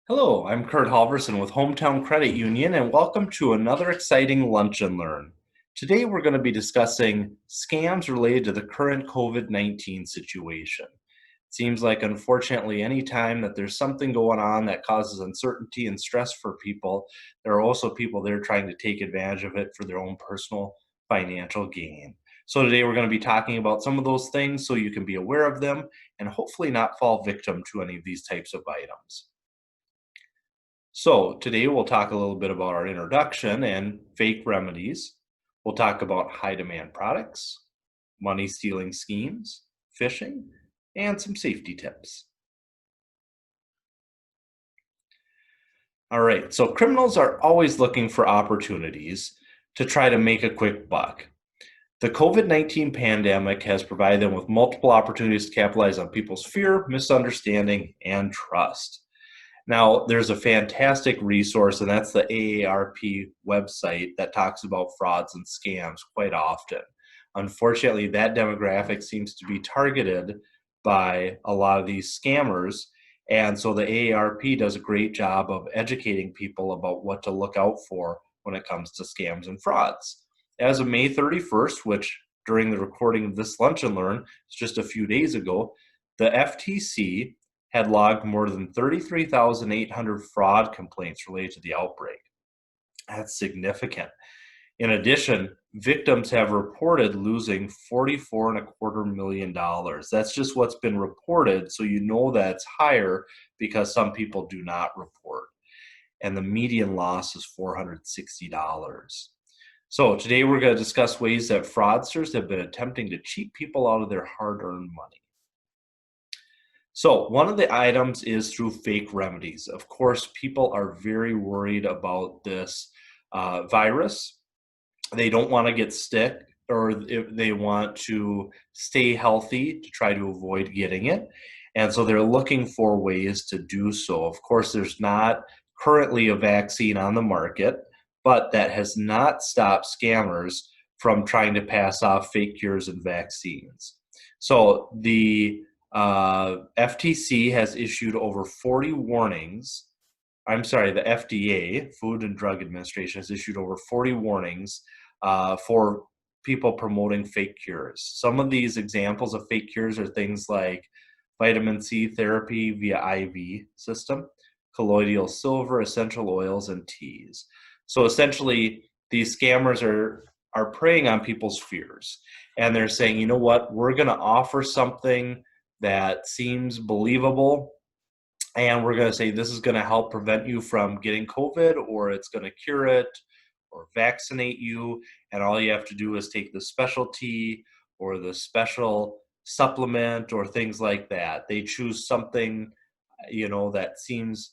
Hello, I'm Kurt Halverson with HomeTown Credit Union, and welcome to another exciting Lunch and Learn. Today, we're going to be discussing scams related to the current COVID-19 situation. It seems like, unfortunately, any time that there's something going on that causes uncertainty and stress for people, there are also people there trying to take advantage of it for their own personal financial gain. So, today, we're going to be talking about some of those things so you can be aware of them and hopefully not fall victim to any of these types of items. So, today we'll talk a little bit about our introduction and fake remedies. We'll talk about high demand products, money stealing schemes, phishing, and some safety tips. All right, so criminals are always looking for opportunities to try to make a quick buck. The COVID-19 pandemic has provided them with multiple opportunities to capitalize on people's fear, misunderstanding, and trust. Now, there's a fantastic resource, and that's the AARP website that talks about frauds and scams quite often. Unfortunately, that demographic seems to be targeted by a lot of these scammers. And so the AARP does a great job of educating people about what to look out for when it comes to scams and frauds. As of May 31st, which during the recording of this Lunch and Learn is just a few days ago, the FTC had logged more than 33,800 fraud complaints related to the outbreak. That's significant. In addition, victims have reported losing $44.25 million. That's just what's been reported, so you know that it's higher because some people do not report. And the median loss is $460. So today we're going to discuss ways that fraudsters have been attempting to cheat people out of their hard-earned money. So one of the items is through fake remedies. Of course, people are very worried about this virus. They don't want to get sick, or if they want to stay healthy to try to avoid getting it. And so they're looking for ways to do so. Of course, there's not currently a vaccine on the market, but that has not stopped scammers from trying to pass off fake cures and vaccines. So the FTC has issued over 40 warnings. I'm sorry, the FDA, Food and Drug Administration, has issued over 40 warnings for people promoting fake cures. Some of these examples of fake cures are things like vitamin C therapy via IV system, colloidal silver, essential oils, and teas. So essentially, these scammers are preying on people's fears. And they're saying, you know what, we're going to offer something that seems believable, and we're going to say this is going to help prevent you from getting COVID, or it's going to cure it, or vaccinate you, and all you have to do is take the specialty or the special supplement or things like that. They choose something, that seems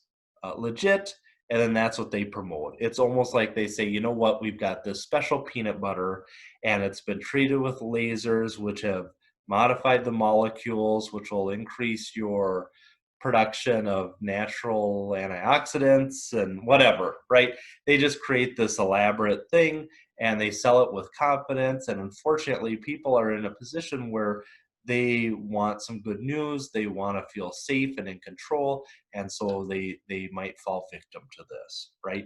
legit, and then that's what they promote. It's almost like they say, you know what, we've got this special peanut butter, and it's been treated with lasers, which have modified the molecules, which will increase your production of natural antioxidants and whatever, right? They just create this elaborate thing and they sell it with confidence. And unfortunately, people are in a position where they want some good news, they want to feel safe and in control, and so they might fall victim to this, right?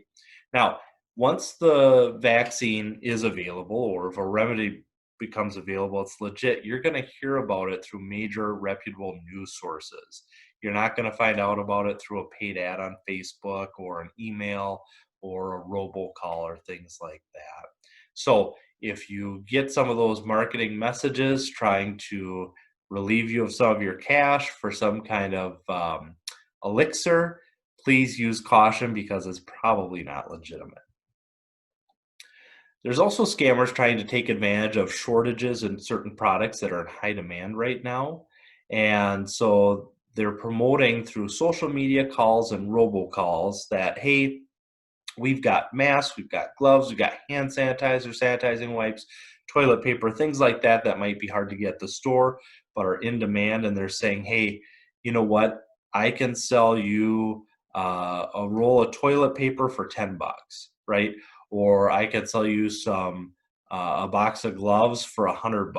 Now, once the vaccine is available, or if a remedy becomes available, it's legit, you're going to hear about it through major reputable news sources. You're not going to find out about it through a paid ad on Facebook or an email or a robocall or things like that. So if you get some of those marketing messages trying to relieve you of some of your cash for some kind of elixir, please use caution because it's probably not legitimate. There's also scammers trying to take advantage of shortages in certain products that are in high demand right now. And so they're promoting through social media calls and robocalls that, hey, we've got masks, we've got gloves, we've got hand sanitizer, sanitizing wipes, toilet paper, things like that that might be hard to get at the store but are in demand. And they're saying, hey, you know what? I can sell you a roll of toilet paper for $10, right? Or I could sell you a box of gloves for $100,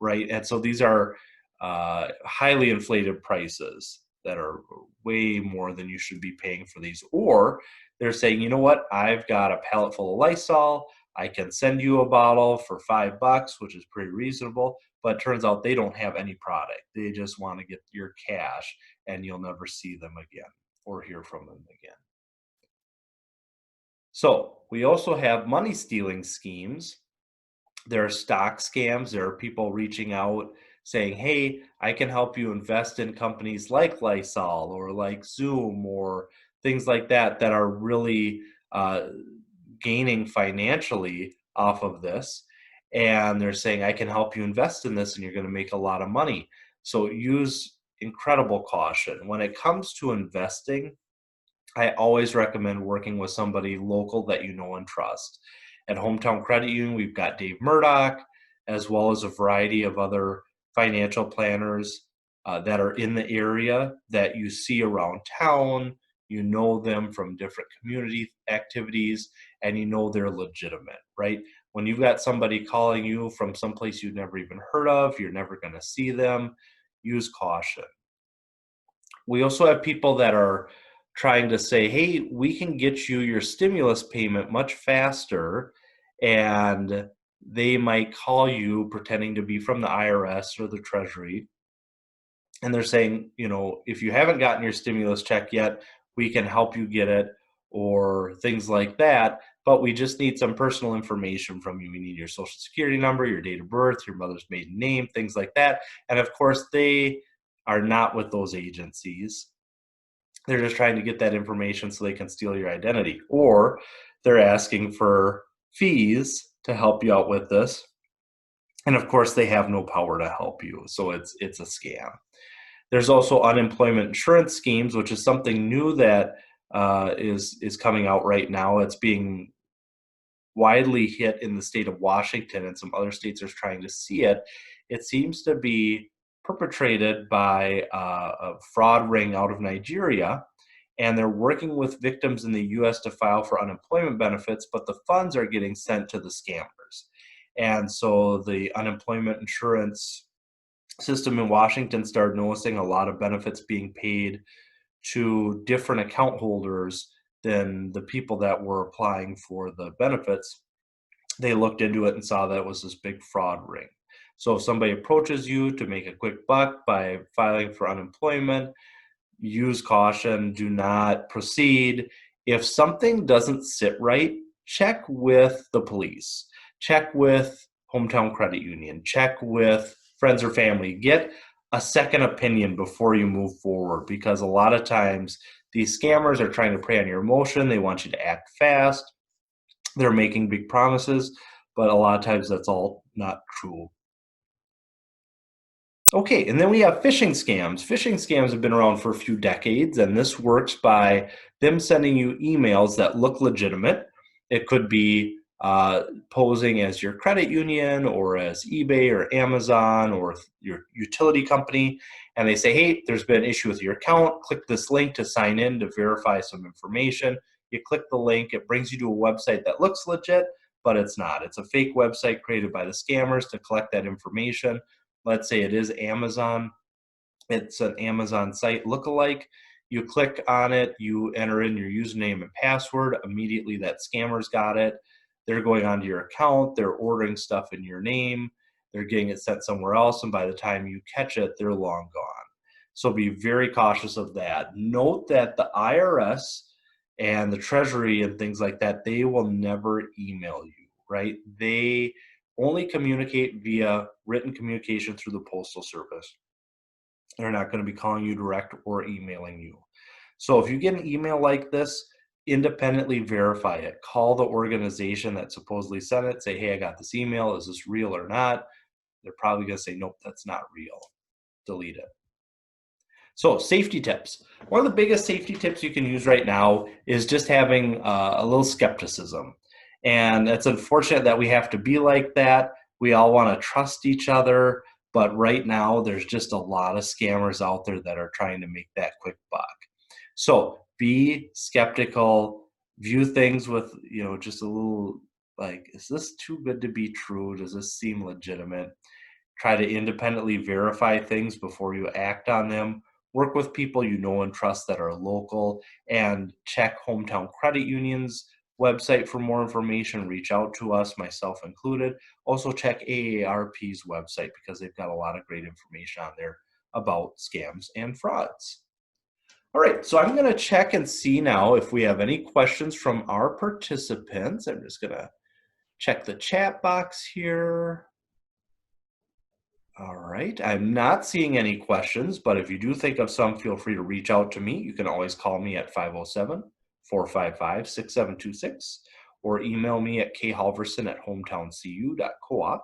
right? And so these are highly inflated prices that are way more than you should be paying for these. Or they're saying, you know what, I've got a pallet full of Lysol. I can send you a bottle for $5, which is pretty reasonable. But it turns out they don't have any product. They just want to get your cash, and you'll never see them again or hear from them again. So we also have money stealing schemes. There are stock scams. There are people reaching out saying, hey, I can help you invest in companies like Lysol or like Zoom or things like that that are really gaining financially off of this. And they're saying, I can help you invest in this and you're going to make a lot of money. So use incredible caution. When it comes to investing, I always recommend working with somebody local that you know and trust. At HomeTown Credit Union, we've got Dave Murdoch, as well as a variety of other financial planners that are in the area that you see around town. You know them from different community activities, and you know they're legitimate, right? When you've got somebody calling you from someplace you've never even heard of, you're never going to see them, use caution. We also have people that are trying to say, hey, we can get you your stimulus payment much faster. And they might call you pretending to be from the IRS or the Treasury. And they're saying, if you haven't gotten your stimulus check yet, we can help you get it or things like that. But we just need some personal information from you. We need your social security number, your date of birth, your mother's maiden name, things like that. And of course, they are not with those agencies. They're just trying to get that information so they can steal your identity. Or they're asking for fees to help you out with this. And of course, they have no power to help you. So it's a scam. There's also unemployment insurance schemes, which is something new that is coming out right now. It's being widely hit in the state of Washington, and some other states are trying to see it. It seems to be perpetrated by a fraud ring out of Nigeria, and they're working with victims in the U.S. to file for unemployment benefits, but the funds are getting sent to the scammers. And so the unemployment insurance system in Washington started noticing a lot of benefits being paid to different account holders than the people that were applying for the benefits. They looked into it and saw that it was this big fraud ring. So if somebody approaches you to make a quick buck by filing for unemployment, use caution, do not proceed. If something doesn't sit right, check with the police, check with HomeTown Credit Union, check with friends or family. Get a second opinion before you move forward, because a lot of times these scammers are trying to prey on your emotion. They want you to act fast. They're making big promises, but a lot of times that's all not true. Okay, and then we have phishing scams. Phishing scams have been around for a few decades, and this works by them sending you emails that look legitimate. It could be posing as your credit union or as eBay or Amazon or your utility company, and they say, hey, there's been an issue with your account. Click this link to sign in to verify some information. You click the link, it brings you to a website that looks legit, but it's not. It's a fake website created by the scammers to collect that information. Let's say it is Amazon. It's an Amazon site lookalike. You click on it, you enter in your username and password. Immediately that scammer's got it. They're going onto your account. They're ordering stuff in your name. They're getting it sent somewhere else. And by the time you catch it, they're long gone. So be very cautious of that. Note that the IRS and the Treasury and things like that, they will never email you, right? They only communicate via written communication through the Postal Service. They're not going to be calling you direct or emailing you. So if you get an email like this, independently verify it. Call the organization that supposedly sent it. Say, hey, I got this email. Is this real or not? They're probably going to say, nope, that's not real. Delete it. So safety tips. One of the biggest safety tips you can use right now is just having a little skepticism. And it's unfortunate that we have to be like that. We all want to trust each other. But right now, there's just a lot of scammers out there that are trying to make that quick buck. So be skeptical, view things with, just a little like, is this too good to be true? Does this seem legitimate? Try to independently verify things before you act on them. Work with people you know and trust that are local, and check Hometown Credit Union's website for more information. Reach out to us, myself included. Also check AARP's website because they've got a lot of great information on there about scams and frauds. All right, so I'm going to check and see now if we have any questions from our participants. I'm just going to check the chat box here. All right, I'm not seeing any questions, but if you do think of some, feel free to reach out to me. You can always call me at 507-455-6726 or email me at khalverson@hometowncu.coop.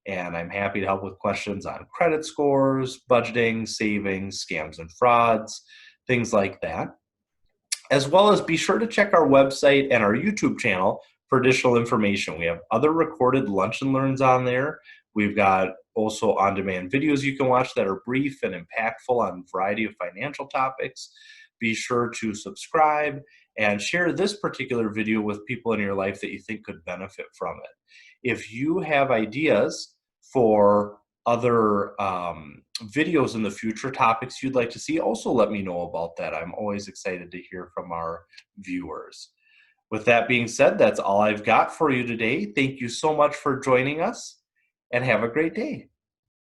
And I'm happy to help with questions on credit scores, budgeting, savings, scams and frauds, things like that. As well as be sure to check our website and our YouTube channel for additional information. We have other recorded lunch and learns on there. We've got also on-demand videos you can watch that are brief and impactful on a variety of financial topics. Be sure to subscribe and share this particular video with people in your life that you think could benefit from it. If you have ideas for other videos in the future, topics you'd like to see, also let me know about that. I'm always excited to hear from our viewers. With that being said, that's all I've got for you today. Thank you so much for joining us, and have a great day.